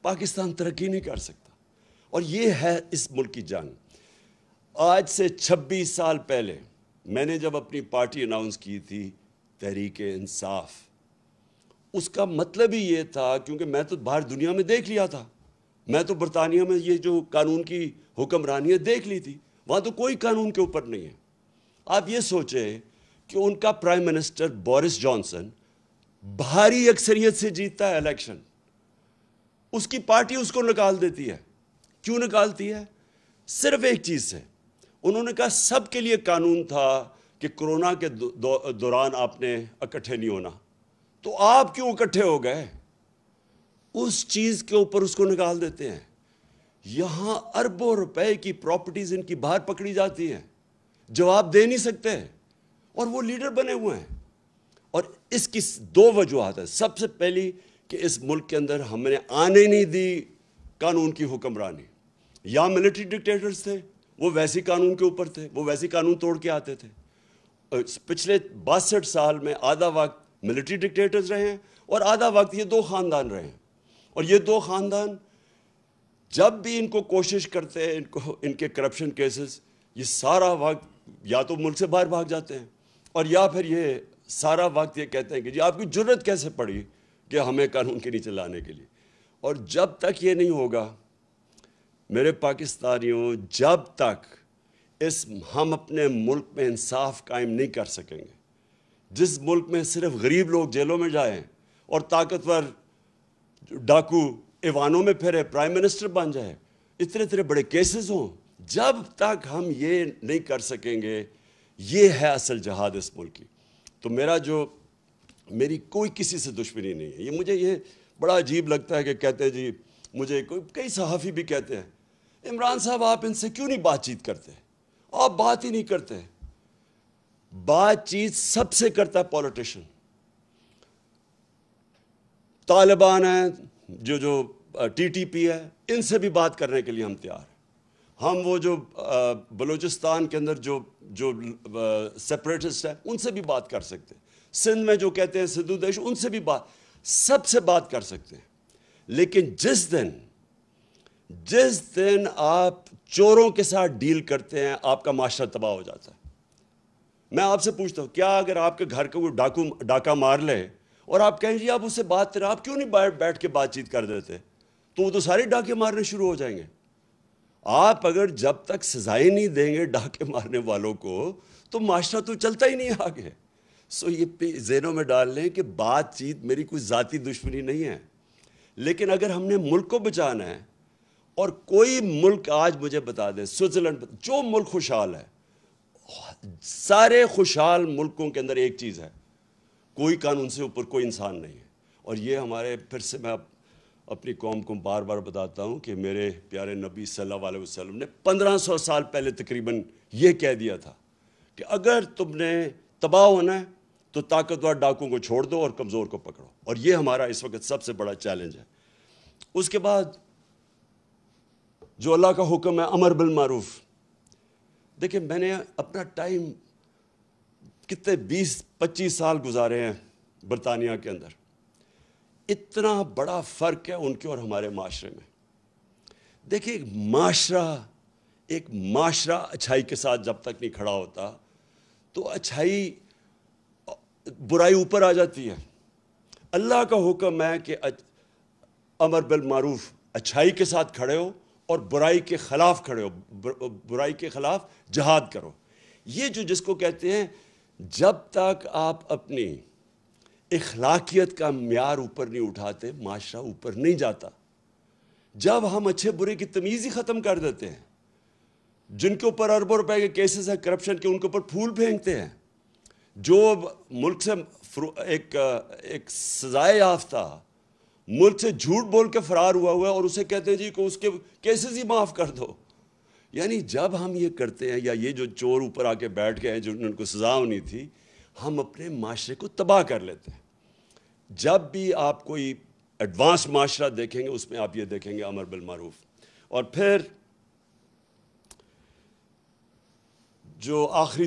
پاکستان ترقی نہیں کر سکتا۔ اور یہ ہے اس ملک کی جنگ۔ آج سے 26 سال پہلے میں نے جب اپنی پارٹی اناؤنس کی تھی تحریک انصاف، اس کا مطلب ہی یہ تھا، کیونکہ میں تو باہر دنیا میں دیکھ لیا تھا، میں تو برطانیہ میں یہ جو قانون کی حکمرانیت دیکھ لی تھی، وہاں تو کوئی قانون کے اوپر نہیں ہے۔ آپ یہ سوچیں کہ ان کا پرائم منسٹر بورس جانسن بھاری اکثریت سے جیتتا ہے الیکشن، اس کی پارٹی اس کو نکال دیتی ہے۔ کیوں نکالتی ہے؟ صرف ایک چیز سے، انہوں نے کہا سب کے لیے قانون تھا کہ کرونا کے دوران آپ نے اکٹھے نہیں ہونا، تو آپ کیوں اکٹھے ہو گئے؟ اس چیز کے اوپر اس کو نکال دیتے ہیں۔ یہاں اربوں روپے کی پراپرٹیز ان کی باہر پکڑی جاتی ہیں، جواب دے نہیں سکتے، اور وہ لیڈر بنے ہوئے ہیں۔ اور اس کی 2 وجوہات ہیں۔ سب سے پہلی کہ اس ملک کے اندر ہم نے آنے نہیں دی قانون کی حکمرانی، یا ملٹری ڈکٹیٹرز تھے، وہ ویسی قانون کے اوپر تھے، وہ ویسی قانون توڑ کے آتے تھے۔ پچھلے 62 سال میں آدھا وقت ملٹری ڈکٹیٹرز رہے ہیں اور آدھا وقت یہ 2 خاندان رہے ہیں، اور یہ 2 خاندان جب بھی ان کو کوشش کرتے ہیں، ان کے کرپشن کیسز، یہ سارا وقت یا تو ملک سے باہر بھاگ جاتے ہیں، اور یا پھر یہ سارا وقت یہ کہتے ہیں کہ جی آپ کی جرت کیسے پڑی کہ ہمیں قانون کے نیچے لانے کے لیے۔ اور جب تک یہ نہیں ہوگا میرے پاکستانیوں، جب تک ہم اپنے ملک میں انصاف قائم نہیں کر سکیں گے، جس ملک میں صرف غریب لوگ جیلوں میں جائیں اور طاقتور ڈاکو ایوانوں میں پھرے پرائم منسٹر بن جائے، اتنے بڑے کیسز ہوں، جب تک ہم یہ نہیں کر سکیں گے، یہ ہے اصل جہاد اس ملک کی۔ تو میری کوئی کسی سے دشمنی نہیں ہے۔ مجھے یہ بڑا عجیب لگتا ہے کہ کہتے ہیں جی، مجھے کئی صحافی بھی کہتے ہیں عمران صاحب آپ ان سے کیوں نہیں بات چیت کرتے، آپ بات ہی نہیں کرتے۔ بات چیت سب سے کرتا ہے پولیٹیشن۔ طالبان ہیں، جو ٹی ٹی پی ہے، ان سے بھی بات کرنے کے لیے ہم تیار ہیں۔ ہم وہ جو بلوچستان کے اندر جو سیپریٹسٹ ہیں، ان سے بھی بات کر سکتے ہیں۔ سندھ میں جو کہتے ہیں سدھو دیش، ان سے بھی سب سے بات کر سکتے ہیں۔ لیکن جس دن آپ چوروں کے ساتھ ڈیل کرتے ہیں، آپ کا معاشرہ تباہ ہو جاتا ہے۔ میں آپ سے پوچھتا ہوں، کیا اگر آپ کے گھر کا کوئی ڈاکہ مار لے اور آپ کہیں جی آپ اس سے بات کریں، آپ کیوں نہیں بیٹھ کے بات چیت کر دیتے؟ تو وہ تو سارے ڈاکے مارنے شروع ہو جائیں گے۔ آپ اگر جب تک سزائیں نہیں دیں گے ڈاکے مارنے والوں کو، تو معاشرہ تو چلتا ہی نہیں آگے۔ یہ ذہنوں میں ڈال لیں کہ بات چیت میری کوئی ذاتی دشمنی نہیں ہے، لیکن اگر ہم نے ملک کو بچانا ہے، اور کوئی ملک آج مجھے بتا دے، سوئٹزرلینڈ، جو ملک خوشحال ہے، سارے خوشحال ملکوں کے اندر ایک چیز ہے، کوئی قانون سے اوپر کوئی انسان نہیں ہے۔ اور یہ ہمارے، پھر سے میں اپنی قوم کو بار بار بتاتا ہوں کہ میرے پیارے نبی صلی اللہ علیہ وسلم نے 1500 سال پہلے تقریباً یہ کہہ دیا تھا کہ اگر تم نے تباہ ہونا ہے تو طاقتور ڈاکوں کو چھوڑ دو اور کمزور کو پکڑو۔ اور یہ ہمارا اس وقت سب سے بڑا چیلنج ہے۔ اس کے بعد جو اللہ کا حکم ہے امر بالمعروف، دیکھیں میں نے اپنا ٹائم کتنے 20-25 سال گزارے ہیں برطانیہ کے اندر، اتنا بڑا فرق ہے ان کے اور ہمارے معاشرے میں۔ دیکھیں ایک معاشرہ اچھائی کے ساتھ جب تک نہیں کھڑا ہوتا تو برائی اوپر آ جاتی ہے۔ اللہ کا حکم ہے کہ امر بالمعروف، اچھائی کے ساتھ کھڑے ہو اور برائی کے خلاف کھڑے ہو، برائی کے خلاف جہاد کرو۔ یہ جس کو کہتے ہیں، جب تک آپ اپنی اخلاقیت کا معیار اوپر نہیں اٹھاتے، معاشرہ اوپر نہیں جاتا۔ جب ہم اچھے برے کی تمیز ہی ختم کر دیتے ہیں، جن کے اوپر اربوں روپے کے کیسز ہیں کرپشن کے، ان کے اوپر پھول پھینکتے ہیں، جو ملک سے ایک سزائے یافتہ ملک سے جھوٹ بول کے فرار ہوا ہے اور اسے کہتے ہیں جی کہ اس کے کیسز ہی معاف کر دو۔ یعنی جب ہم یہ کرتے ہیں، یا یہ جو چور اوپر آ کے بیٹھ گئے ہیں جو ان کو سزا ہونی تھی، ہم اپنے معاشرے کو تباہ کر لیتے ہیں۔ جب بھی آپ کوئی ایڈوانس معاشرہ دیکھیں گے، اس میں آپ یہ دیکھیں گے امر بالمعروف۔ اور پھر جو آخری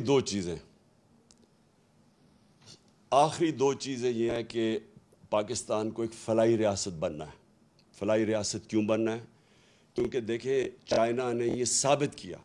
دو چیزیں یہ ہیں کہ پاکستان کو ایک فلاحی ریاست بننا ہے۔ فلاحی ریاست کیوں بننا ہے؟ کیونکہ دیکھیں چائنا نے یہ ثابت کیا،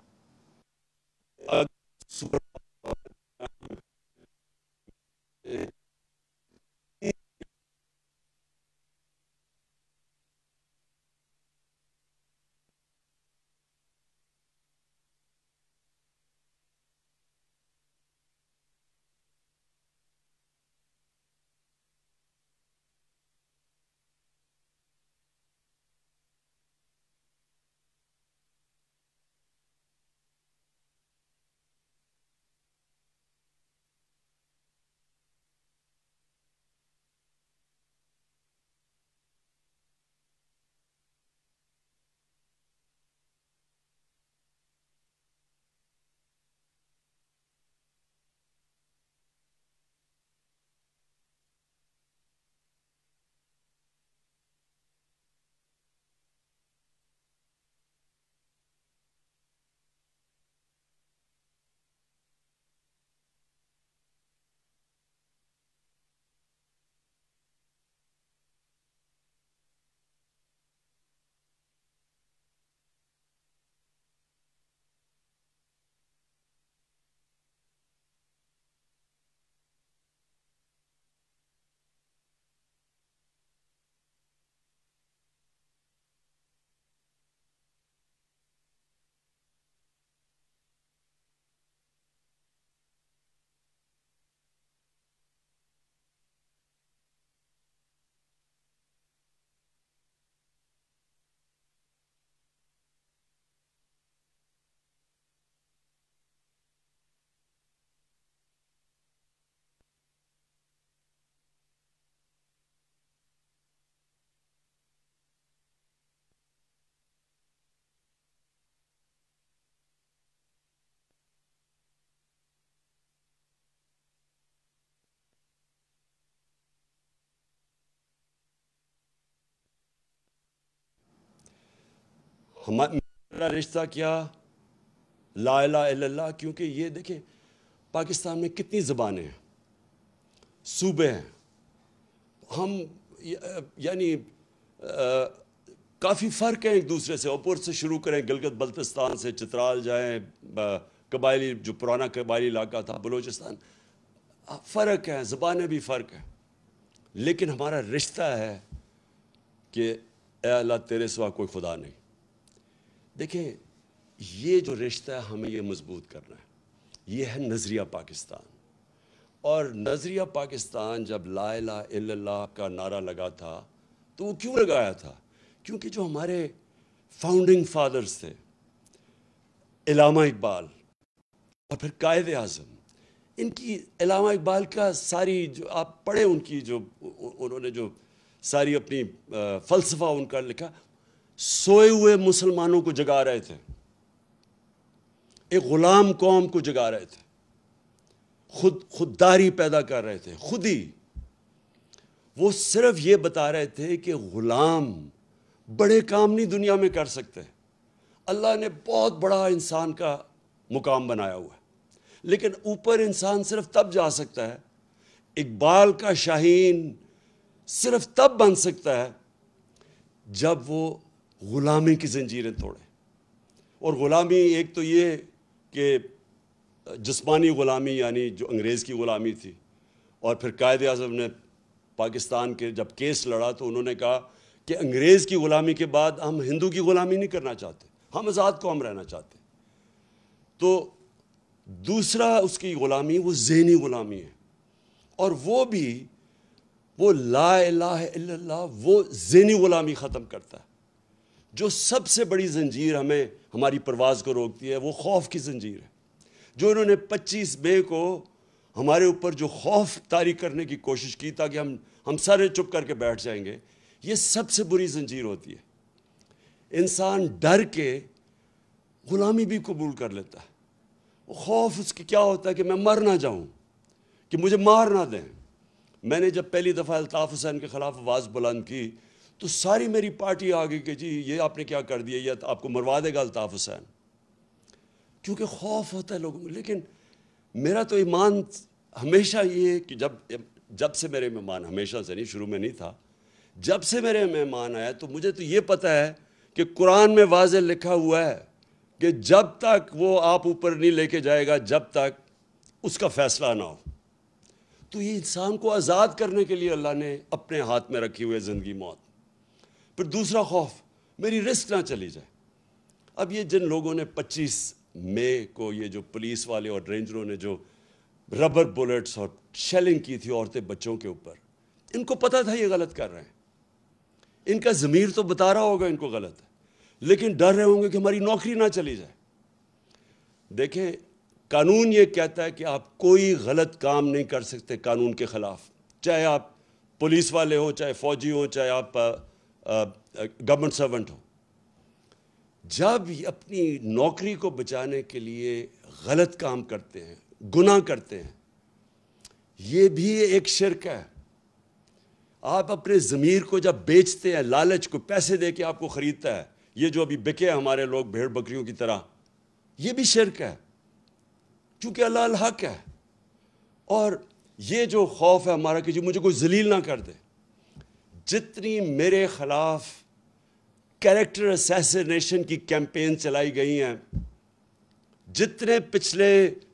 ہمارا رشتہ کیا لا الہ الا اللہ، کیونکہ یہ دیکھیں پاکستان میں کتنی زبانیں ہیں، صوبے ہیں، ہم یعنی کافی فرق ہے ایک دوسرے سے. اوپر سے شروع کریں گلگت بلتستان سے، چترال جائیں، قبائلی جو پرانا قبائلی علاقہ تھا بلوچستان، فرق ہے، زبانیں بھی فرق ہیں، لیکن ہمارا رشتہ ہے کہ اے اللہ تیرے سوا کوئی خدا نہیں. دیکھیں یہ جو رشتہ ہے ہمیں یہ مضبوط کرنا ہے، یہ ہے نظریہ پاکستان. اور نظریہ پاکستان جب لا الہ الا اللہ کا نعرہ لگا تھا تو وہ کیوں لگایا تھا؟ کیونکہ جو ہمارے فاؤنڈنگ فادرز تھے، علامہ اقبال اور پھر قائد اعظم، ان کی علامہ اقبال کا ساری جو آپ پڑھیں ان کی جو انہوں نے جو ساری اپنی فلسفہ ان کا لکھا، سوئے ہوئے مسلمانوں کو جگا رہے تھے، ایک غلام قوم کو جگا رہے تھے، خودداری پیدا کر رہے تھے. خود ہی وہ صرف یہ بتا رہے تھے کہ غلام بڑے کام نہیں دنیا میں کر سکتے. اللہ نے بہت بڑا انسان کا مقام بنایا ہوا ہے، لیکن اوپر انسان صرف تب جا سکتا ہے، اقبال کا شاہین صرف تب بن سکتا ہے جب وہ غلامی کی زنجیریں توڑے. اور غلامی ایک تو یہ کہ جسمانی غلامی یعنی جو انگریز کی غلامی تھی، اور پھر قائد اعظم نے پاکستان کے جب کیس لڑا تو انہوں نے کہا کہ انگریز کی غلامی کے بعد ہم ہندو کی غلامی نہیں کرنا چاہتے، ہم آزاد قوم رہنا چاہتے. تو دوسرا اس کی غلامی وہ ذہنی غلامی ہے، اور وہ بھی وہ لا الہ الا اللہ وہ ذہنی غلامی ختم کرتا ہے. جو سب سے بڑی زنجیر ہمیں ہماری پرواز کو روکتی ہے وہ خوف کی زنجیر ہے. جو انہوں نے 25 مئی کو ہمارے اوپر جو خوف طاری کرنے کی کوشش کی تاکہ ہم سارے چپ کر کے بیٹھ جائیں گے، یہ سب سے بری زنجیر ہوتی ہے. انسان ڈر کے غلامی بھی قبول کر لیتا ہے. خوف اس کی کیا ہوتا ہے کہ میں مر نہ جاؤں، کہ مجھے مار نہ دیں. میں نے جب پہلی دفعہ الطاف حسین کے خلاف آواز بلند کی تو ساری میری پارٹی آ گئی کہ جی یہ آپ نے کیا کر دیا، یہ آپ کو مروا دے گا الطاف حسین، کیونکہ خوف ہوتا ہے لوگوں کو. لیکن میرا تو ایمان ہمیشہ یہ ہے کہ جب سے میرے مہمان، ہمیشہ سے نہیں، شروع میں نہیں تھا، جب سے میرے مہمان آیا تو مجھے تو یہ پتہ ہے کہ قرآن میں واضح لکھا ہوا ہے کہ جب تک وہ آپ اوپر نہیں لے کے جائے گا جب تک اس کا فیصلہ نہ ہو. تو یہ انسان کو آزاد کرنے کے لیے اللہ نے اپنے ہاتھ میں رکھی ہوئی زندگی موت. پھر دوسرا خوف، میری رسک نہ چلی جائے. اب یہ جن لوگوں نے 25 مئی کو یہ جو پولیس والے اور رینجروں نے جو ربر بلٹس اور شیلنگ کی تھی عورتیں بچوں کے اوپر، ان کو پتہ تھا یہ غلط کر رہے ہیں، ان کا ضمیر تو بتا رہا ہوگا ان کو غلط ہے، لیکن ڈر رہے ہوں گے کہ ہماری نوکری نہ چلی جائے. دیکھیں قانون یہ کہتا ہے کہ آپ کوئی غلط کام نہیں کر سکتے قانون کے خلاف، چاہے آپ پولیس والے ہوں، چاہے فوجی ہوں، چاہے آپ گورنمنٹ سرونٹ ہو. جب اپنی نوکری کو بچانے کے لیے غلط کام کرتے ہیں، گناہ کرتے ہیں، یہ بھی ایک شرک ہے. آپ اپنے ضمیر کو جب بیچتے ہیں، لالچ کو پیسے دے کے آپ کو خریدتا ہے، یہ جو ابھی بکے ہمارے لوگ بھیڑ بکریوں کی طرح، یہ بھی شرک ہے، چونکہ اللہ الحق ہے. اور یہ جو خوف ہے ہمارا کہ جو مجھے کوئی ذلیل نہ کر دے، جتنی میرے خلاف کیریکٹر اسیسینیشن کی کیمپین چلائی گئی ہیں، جتنے پچھلے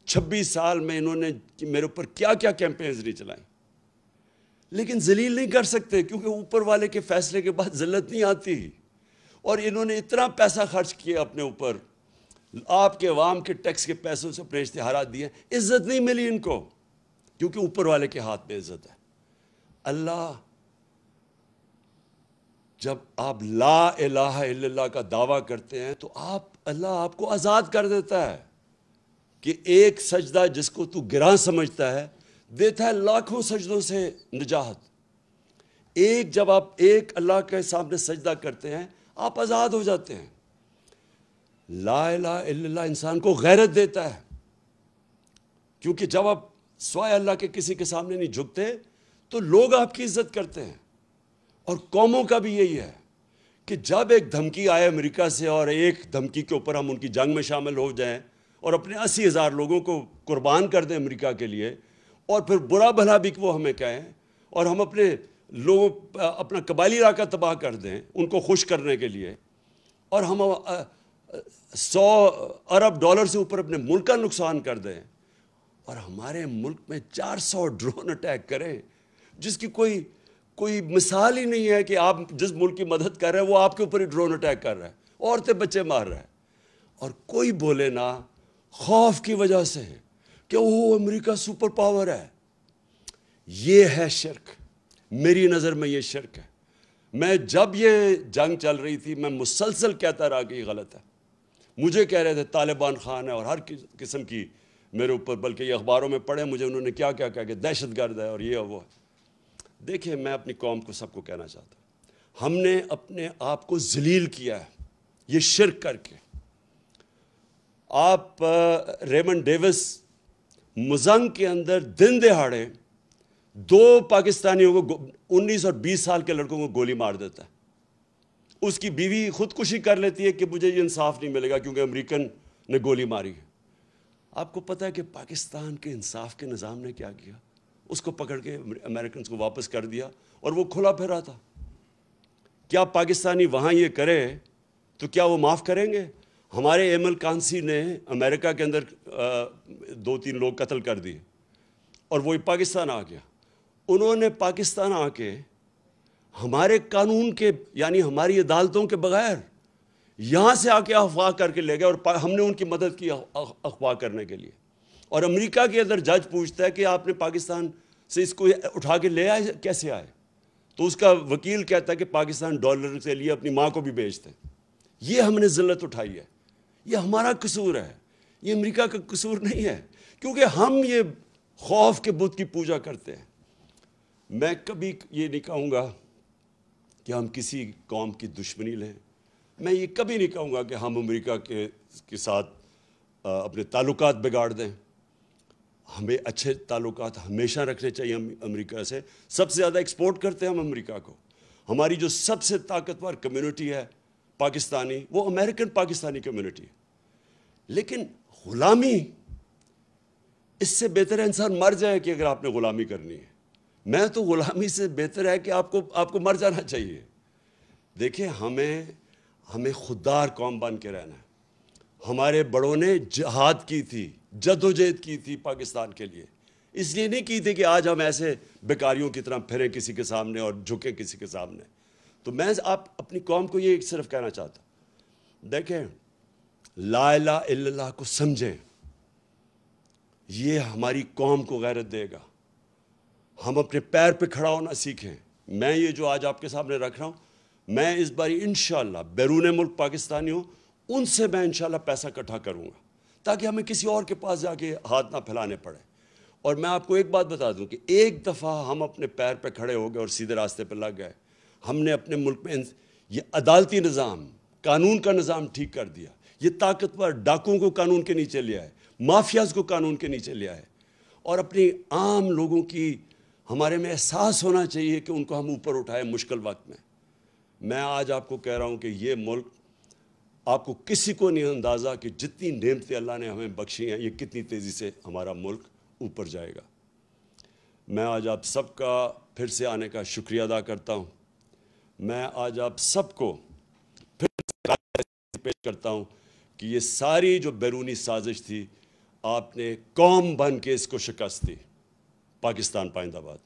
26 سال میں انہوں نے میرے اوپر کیا کیا کیمپینز نہیں چلائیں، لیکن ذلیل نہیں کر سکتے کیونکہ اوپر والے کے فیصلے کے بعد ذلت نہیں آتی. اور انہوں نے اتنا پیسہ خرچ کیا اپنے اوپر، آپ کے عوام کے ٹیکس کے پیسوں سے اپنے اشتہارات دیے، عزت نہیں ملی ان کو کیونکہ اوپر والے کے ہاتھ میں عزت ہے. اللہ جب آپ لا الہ الا اللہ کا دعویٰ کرتے ہیں تو اللہ آپ کو آزاد کر دیتا ہے کہ ایک سجدہ جس کو تو گراں سمجھتا ہے دیتا ہے لاکھوں سجدوں سے نجات. جب آپ ایک اللہ کے سامنے سجدہ کرتے ہیں آپ آزاد ہو جاتے ہیں. لا الہ الا اللہ انسان کو غیرت دیتا ہے، کیونکہ جب آپ سوائے اللہ کے کسی کے سامنے نہیں جھکتے تو لوگ آپ کی عزت کرتے ہیں. اور قوموں کا بھی یہی ہے کہ جب ایک دھمکی آئے امریکہ سے اور ایک دھمکی کے اوپر ہم ان کی جنگ میں شامل ہو جائیں اور اپنے 80,000 لوگوں کو قربان کر دیں امریکہ کے لیے، اور پھر برا بھلا بھی وہ ہمیں کہیں، اور ہم اپنے لوگوں اپنا قبائلی علاقہ تباہ کر دیں ان کو خوش کرنے کے لیے، اور ہم 100 ارب ڈالر سے اوپر اپنے ملک کا نقصان کر دیں، اور ہمارے ملک میں 400 ڈرون اٹیک کریں جس کی کوئی مثال ہی نہیں ہے کہ آپ جس ملک کی مدد کر رہے ہیں وہ آپ کے اوپر ہی ڈرون اٹیک کر رہا ہے، عورتیں بچے مار رہا ہے، اور کوئی بولے نہ خوف کی وجہ سے کہ وہ امریکہ سپر پاور ہے۔ یہ ہے شرک، میری نظر میں یہ شرک ہے۔ میں جب یہ جنگ چل رہی تھی میں مسلسل کہتا رہا کہ یہ غلط ہے، مجھے کہہ رہے تھے طالبان خان ہے اور ہر قسم کی میرے اوپر، بلکہ یہ اخباروں میں پڑھے مجھے انہوں نے کیا کہا کہ دہشت گرد ہے اور یہ وہ ہے۔ دیکھیں میں اپنی قوم کو سب کو کہنا چاہتا ہوں، ہم نے اپنے آپ کو ذلیل کیا ہے یہ شرک کر کے۔ آپ ریمنڈ ڈیوس مزنگ کے اندر دن دہاڑے 2 پاکستانیوں کو 19 اور 20 سال کے لڑکوں کو گولی مار دیتا ہے، اس کی بیوی خودکشی کر لیتی ہے کہ مجھے یہ انصاف نہیں ملے گا کیونکہ امریکن نے گولی ماری ہے۔ آپ کو پتہ ہے کہ پاکستان کے انصاف کے نظام نے کیا کیا؟ اس کو پکڑ کے امریکنز کو واپس کر دیا اور وہ کھلا پھرا تھا۔ کیا پاکستانی وہاں یہ کرے تو کیا وہ معاف کریں گے؟ ہمارے ایمل کانسی نے امریکہ کے اندر 2-3 لوگ قتل کر دیے اور وہی پاکستان آ گیا۔ انہوں نے پاکستان آ کے ہمارے قانون کے یعنی ہماری عدالتوں کے بغیر یہاں سے آ کے اغوا کر کے لے گئے، اور ہم نے ان کی مدد کی اغوا کرنے کے لیے۔ اور امریکہ کے اندر جج پوچھتا ہے کہ آپ نے پاکستان سے اس کو اٹھا کے لے آئے، کیسے آئے؟ تو اس کا وکیل کہتا ہے کہ پاکستان ڈالر سے لیے اپنی ماں کو بھی بیچتے۔ یہ ہم نے ذلت اٹھائی ہے، یہ ہمارا قصور ہے، یہ امریکہ کا قصور نہیں ہے، کیونکہ ہم یہ خوف کے بت کی پوجا کرتے ہیں۔ میں کبھی یہ نہیں کہوں گا کہ ہم کسی قوم کی دشمنی لیں، میں یہ کبھی نہیں کہوں گا کہ ہم امریکہ کے ساتھ اپنے تعلقات بگاڑ دیں۔ ہمیں اچھے تعلقات ہمیشہ رکھنے چاہیے امریکہ سے۔ سب سے زیادہ ایکسپورٹ کرتے ہیں ہم امریکہ کو، ہماری جو سب سے طاقتور کمیونٹی ہے پاکستانی، وہ امریکن پاکستانی کمیونٹی ہے۔ لیکن غلامی، اس سے بہتر ہے انسان مر جائے کہ اگر آپ نے غلامی کرنی ہے۔ میں تو غلامی سے بہتر ہے کہ آپ کو مر جانا چاہیے۔ دیکھیں ہمیں خوددار قوم بن کے رہنا ہے۔ ہمارے بڑوں نے جہاد کی تھی، جدوجہد کی تھی پاکستان کے لیے، اس لیے نہیں کی تھی کہ آج ہم ایسے بیکاریوں کی طرح پھریں کسی کے سامنے اور جھکیں کسی کے سامنے۔ تو میں آپ اپنی قوم کو یہ صرف کہنا چاہتا ہوں، دیکھیں لا الہ الا اللہ کو سمجھیں، یہ ہماری قوم کو غیرت دے گا۔ ہم اپنے پیر پہ کھڑا ہونا سیکھیں۔ میں یہ جو آج آپ کے سامنے رکھ رہا ہوں، میں اس باری انشاءاللہ بیرون ملک پاکستانی ہوں، ان سے میں انشاءاللہ پیسہ اکٹھا کروں گا تاکہ ہمیں کسی اور کے پاس جا کے ہاتھ نہ پھیلانے پڑے۔ اور میں آپ کو ایک بات بتا دوں کہ ایک دفعہ ہم اپنے پیر پہ کھڑے ہو گئے اور سیدھے راستے پہ لگ گئے، ہم نے اپنے ملک میں یہ عدالتی نظام، قانون کا نظام ٹھیک کر دیا، یہ طاقتور ڈاکوؤں کو قانون کے نیچے لے آئے، مافیاز کو قانون کے نیچے لے آئے، اور اپنی عام لوگوں کی ہمارے میں احساس ہونا چاہیے کہ ان کو ہم اوپر اٹھائیں مشکل وقت میں۔ میں آج آپ کو کہہ رہا ہوں کہ یہ ملک، آپ کو کسی کو نہیں اندازہ کہ جتنی نعمتیں اللہ نے ہمیں بخشی ہیں، یہ کتنی تیزی سے ہمارا ملک اوپر جائے گا۔ میں آج آپ سب کا پھر سے آنے کا شکریہ ادا کرتا ہوں۔ میں آج آپ سب کو پھر سے پیش کرتا ہوں کہ یہ ساری جو بیرونی سازش تھی، آپ نے قوم بن کے اس کو شکست دی۔ پاکستان پائندہ باد۔